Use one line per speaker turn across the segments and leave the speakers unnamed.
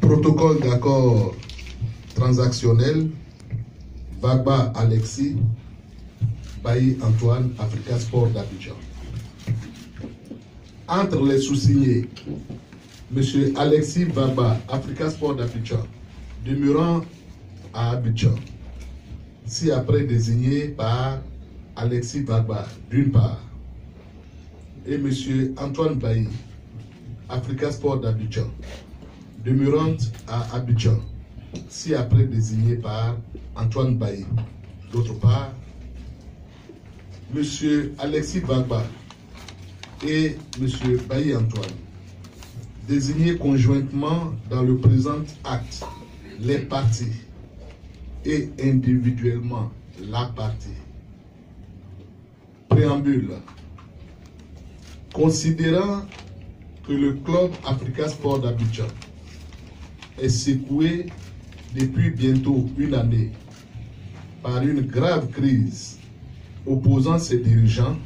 Protocole d'accord transactionnel, Vagba Alexis, Bailly Antoine, Africa Sport d'Abidjan. Entre les sous-signés, M. Alexis Vagba, Africa Sport d'Abidjan, demeurant à Abidjan, ci-après désigné par Alexis Vagba, d'une part, et M. Antoine Bailly, Africa Sport d'Abidjan, demeurant à Abidjan, ci-après désigné par Antoine Bailly. D'autre part, M. Alexis Vagba et M. Bailly Antoine, désignés conjointement dans le présent acte, les parties et individuellement la partie. Préambule. Considérant que le club Africa Sport d'Abidjan est secoué depuis bientôt une année par une grave crise opposant ses dirigeants,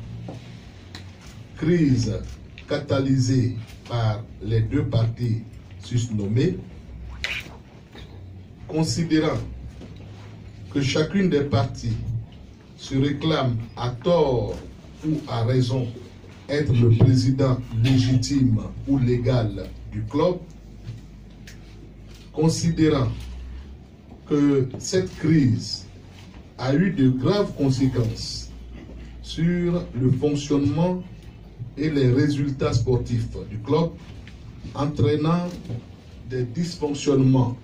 crise catalysée par les deux partis susnommés, considérant que chacune des parties se réclame à tort ou à raison être le président légitime ou légal du club, considérant que cette crise a eu de graves conséquences sur le fonctionnement et les résultats sportifs du club, entraînant des dysfonctionnements,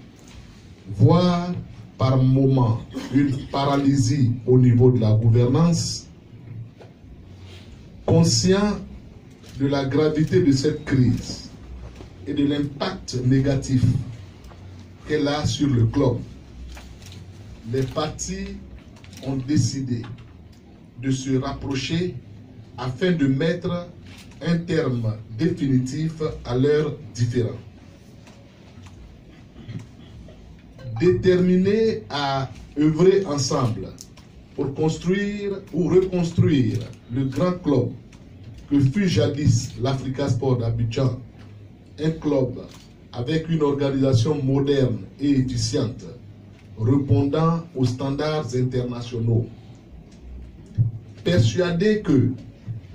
voire par moments une paralysie au niveau de la gouvernance. Conscient de la gravité de cette crise et de l'impact négatif qu'elle a sur le club, les parties ont décidé de se rapprocher afin de mettre un terme définitif à leurs différends. Déterminés à œuvrer ensemble pour construire ou reconstruire le grand club que fut jadis l'Africa Sport d'Abidjan, un club avec une organisation moderne et efficiente, répondant aux standards internationaux. Persuadé que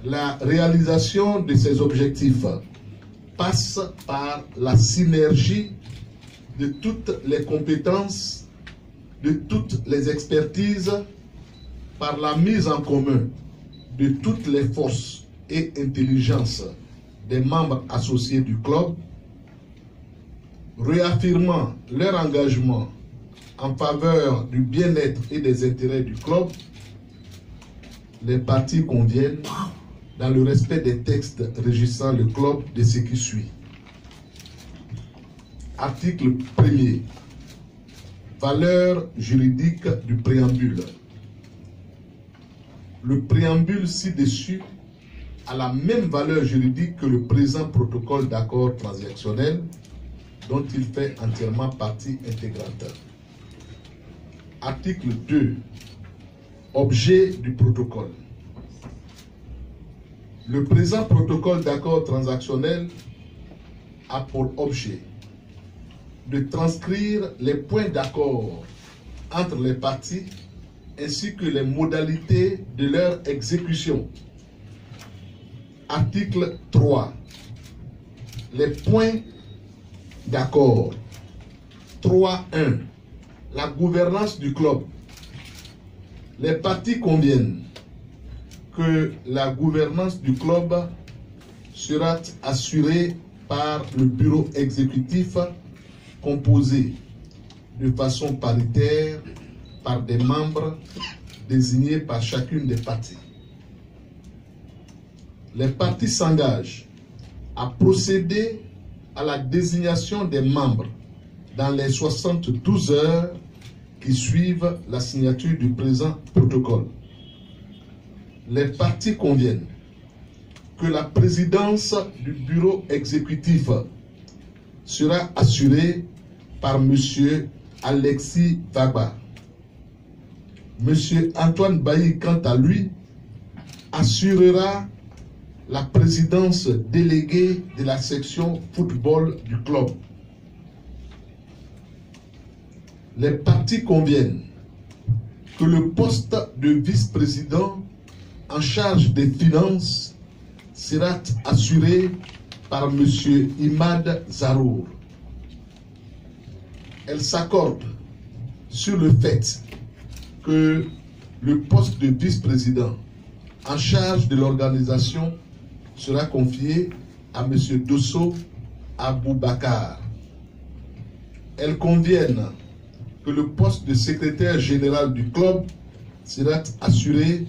la réalisation de ces objectifs passe par la synergie de toutes les compétences, de toutes les expertises, par la mise en commun de toutes les forces et intelligences des membres associés du club, réaffirmant leur engagement en faveur du bien-être et des intérêts du club, les parties conviennent, dans le respect des textes régissant le club, de ce qui suit. Article 1er. Valeur juridique du préambule. Le préambule ci-dessus a la même valeur juridique que le présent protocole d'accord transactionnel dont il fait entièrement partie intégrante. Article 2. Objet du protocole. Le présent protocole d'accord transactionnel a pour objet de transcrire les points d'accord entre les parties ainsi que les modalités de leur exécution. Article 3. Les points d'accord. 3.1. La gouvernance du club. Les parties conviennent que la gouvernance du club sera assurée par le bureau exécutif composé de façon paritaire par des membres désignés par chacune des parties. Les parties s'engagent à procéder à la désignation des membres dans les 72 heures qui suivent la signature du présent protocole. Les parties conviennent que la présidence du bureau exécutif sera assurée par M. Alexis Vagba. M. Antoine Bailly, quant à lui, assurera la présidence déléguée de la section football du club. les parties conviennent que le poste de vice-président en charge des finances sera assuré par M. Imad Zarour. Elles s'accordent sur le fait que le poste de vice-président en charge de l'organisation sera confié à M. Dosso Aboubakar. Elles conviennent que le poste de secrétaire général du club sera assuré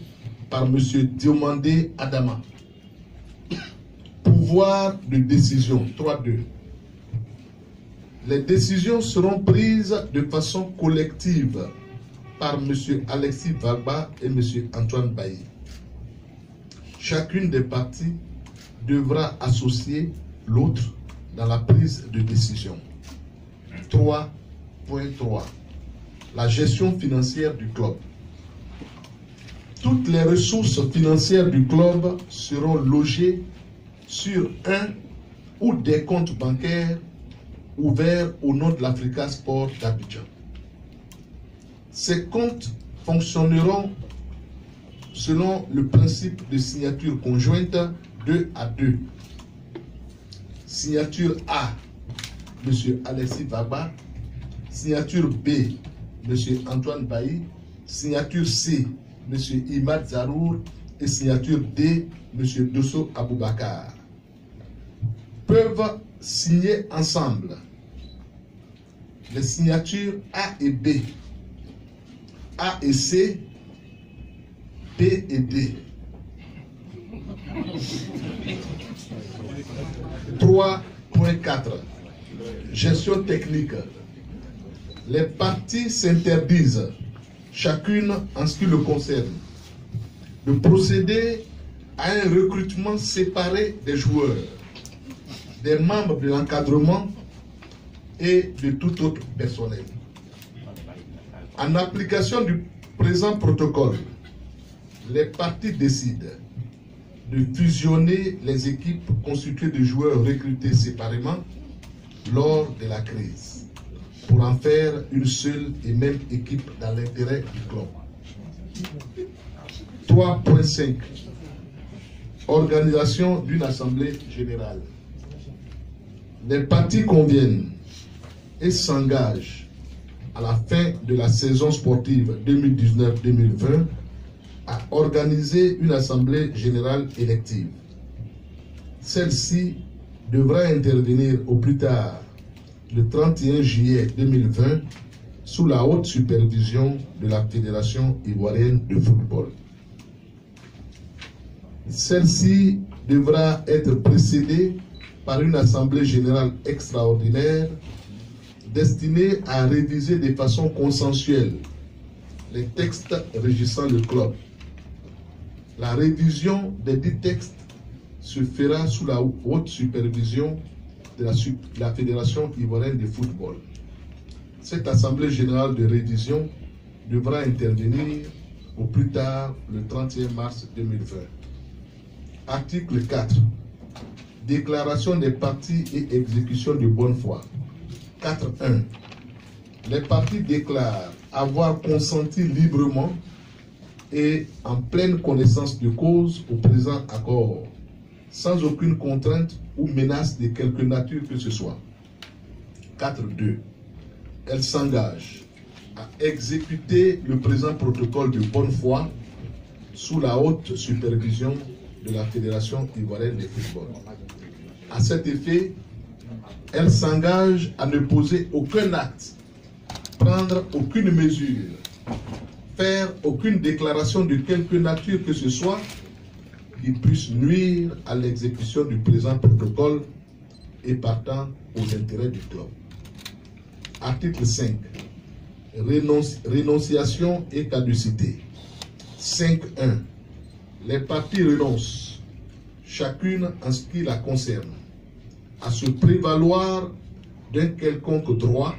par M. Diomandé Adama. Pouvoir de décision 3.2. Les décisions seront prises de façon collective par M. Alexis Vagba et M. Antoine Bailly. Chacune des parties devra associer l'autre dans la prise de décision. 3.3. La gestion financière du club. Toutes les ressources financières du club seront logées sur un ou des comptes bancaires ouverts au nom de l'Africa Sport d'Abidjan. Ces comptes fonctionneront selon le principe de signature conjointe 2 à 2. Signature A, M. Alexis Vagba. Signature B, M. Antoine Bailly. Signature C, M. Imad Zarour. Et signature D, M. Dosso Aboubakar. Peuvent signer ensemble les signatures A et B, A et C, B et D. 3.4. Gestion technique. Les parties s'interdisent, chacune en ce qui le concerne, de procéder à un recrutement séparé des joueurs, des membres de l'encadrement et de tout autre personnel. En application du présent protocole, les parties décident de fusionner les équipes constituées de joueurs recrutés séparément lors de la crise pour en faire une seule et même équipe dans l'intérêt du club. 3.5. Organisation d'une assemblée générale. Les parties conviennent et s'engagent à la fin de la saison sportive 2019-2020 à organiser une assemblée générale élective. Celle-ci devra intervenir au plus tard le 31 juillet 2020 sous la haute supervision de la Fédération ivoirienne de football. Celle-ci devra être précédée par une assemblée générale extraordinaire destinée à réviser de façon consensuelle les textes régissant le club. La révision des dix textes se fera sous la haute supervision de la Fédération ivoirienne de football. Cette assemblée générale de révision devra intervenir au plus tard le 31 mars 2020. Article 4. Déclaration des parties et exécution de bonne foi. 4.1. Les parties déclarent avoir consenti librement et en pleine connaissance de cause au présent accord, sans aucune contrainte ou menace de quelque nature que ce soit. 4.2. Elles s'engagent à exécuter le présent protocole de bonne foi sous la haute supervision de la Fédération ivoirienne de football. À cet effet, elles s'engagent à ne poser aucun acte, prendre aucune mesure, faire aucune déclaration de quelque nature que ce soit qui puisse nuire à l'exécution du présent protocole et partant aux intérêts du club. Article 5. Rénonciation et caducité. 5.1. Les parties renoncent, chacune en ce qui la concerne, à se prévaloir d'un quelconque droit,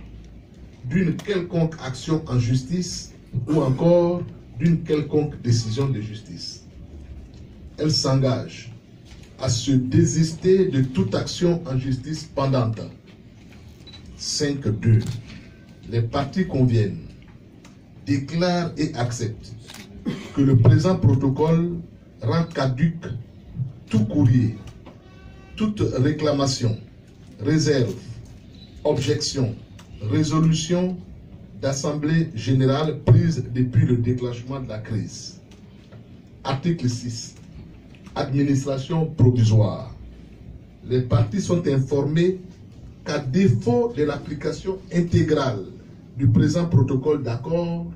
d'une quelconque action en justice ou encore d'une quelconque décision de justice. Elles s'engagent à se désister de toute action en justice pendante. 5.2. les parties conviennent, déclarent et acceptent que le présent protocole rend caduc tout courrier, toute réclamation, réserve, objection, résolution d'Assemblée générale prise depuis le déclenchement de la crise. Article 6. Administration provisoire. Les parties sont informées qu'à défaut de l'application intégrale du présent protocole d'accord,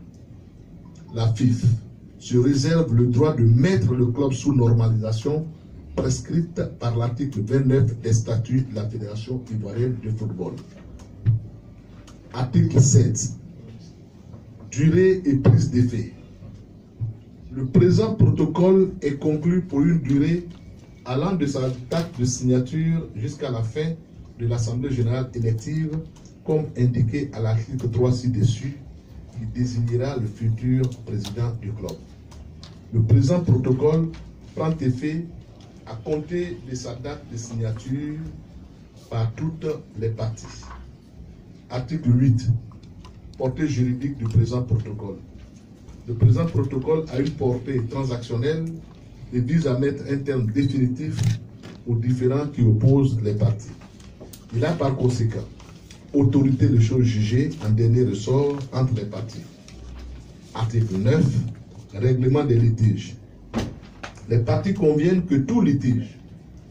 la FIF se réserve le droit de mettre le club sous normalisation prescrite par l'article 29 des statuts de la Fédération ivoirienne de football. Article 7. Durée et prise d'effet. Le présent protocole est conclu pour une durée allant de sa date de signature jusqu'à la fin de l'Assemblée générale élective, comme indiqué à l'article 3 ci-dessus, qui désignera le futur président du club. Le présent protocole prend effet à compter de sa date de signature par toutes les parties. Article 8. Portée juridique du présent protocole. Le présent protocole a une portée transactionnelle et vise à mettre un terme définitif aux différends qui opposent les parties. Il a par conséquent autorité de choses jugées en dernier ressort entre les parties. Article 9. Règlement des litiges. Les parties conviennent que tout litige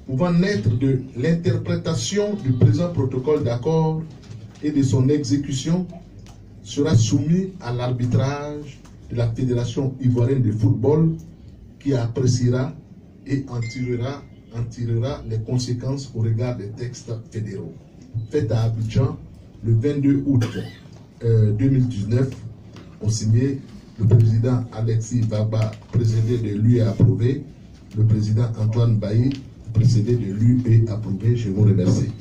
pouvant naître de l'interprétation du présent protocole d'accord et de son exécution sera soumis à l'arbitrage de la Fédération ivoirienne de football qui appréciera et en tirera les conséquences au regard des textes fédéraux. Fait à Abidjan le 22 août 2019, ont signé le président Alexis Baba, précédé de lui et approuvé, le président Antoine Bailly, précédé de lui et approuvé. Je vous remercie.